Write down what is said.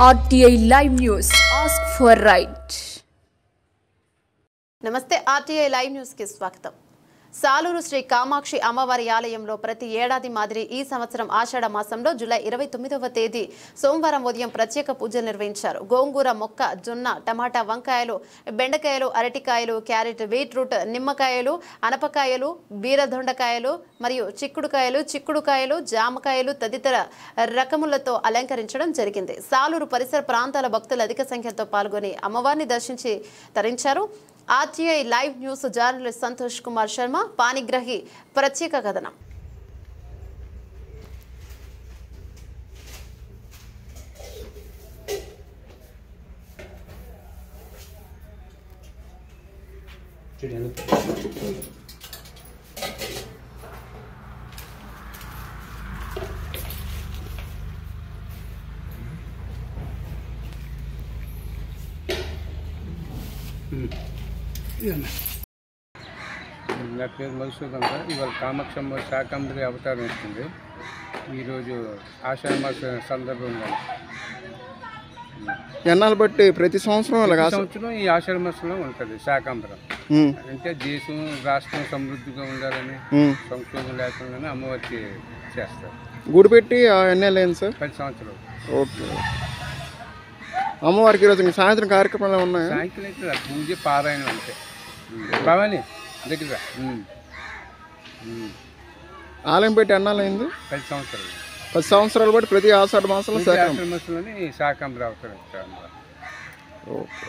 RTI Live News. Ask for right. నమస్తే RTI Live News కి స్వాగతం. సాలూరు శ్రీ కామాక్షి అమ్మవారి ఆలయంలో ప్రతి ఏడాది మాదిరి ఈ సంవత్సరం ఆషాఢ మాసంలో జూలై 29వ తేదీ సోమవారం ఉదయం ప్రత్యేక పూజలు నిర్వహించారు. గోంగూర మొక్క, జొన్న, టమాటా, వంకాయలు, బెండకాయలు, అరటికాయలు, క్యారెట్, బీట్రూట్, నిమ్మకాయలు, అనపకాయలు, బీరదొండకాయలు మరియు చిక్కుడుకాయలు, జామకాయలు తదితర రకములతో అలంకరించడం జరిగింది. సాలూరు పరిసర ప్రాంతాల భక్తులు అధిక సంఖ్యలో పాల్గొని అమ్మవారిని దర్శించి తరించారు. RTI live news journalist Santosh Kumar Sharma Panigrahi ప్రత్యేక కథనం. నా పేరు మధుసూదన్ సార్. ఇవాళ కామాక్షమ్మ శాకంబరి అవతారం ఇస్తుంది. ఈరోజు ఆషాఢ మాస సందర్భంగా ఎన్నాళ్ళు బట్టి ప్రతి సంవత్సరం ఈ ఆషాఢ మాసంలో ఉంటుంది శాకంబరం. అంటే దేశం రాష్ట్రం సమృద్ధిగా ఉండాలని, సంక్షోభం లేకుండా అమ్మవారికి చేస్తారు. గుడి పెట్టి ఎన్నేళ్ళు అయింది సార్? 10 సంవత్సరాలు. ఓకే. అమ్మవారికి ఈరోజు సాయంత్రం కార్యక్రమాలు ఉన్నాయి. సాయంత్రం అయితే పూజ, పారాయణం అంతే. భవాని దగ్గర ఆలయం పెట్టి ఎన్నాళ్ళు అయింది? 10 సంవత్సరాలు. 10 సంవత్సరాలు బట్టి ప్రతి ఆషాఢ మాసంలో శాకంబరి అవతారం ఇస్తారు. ఓకే.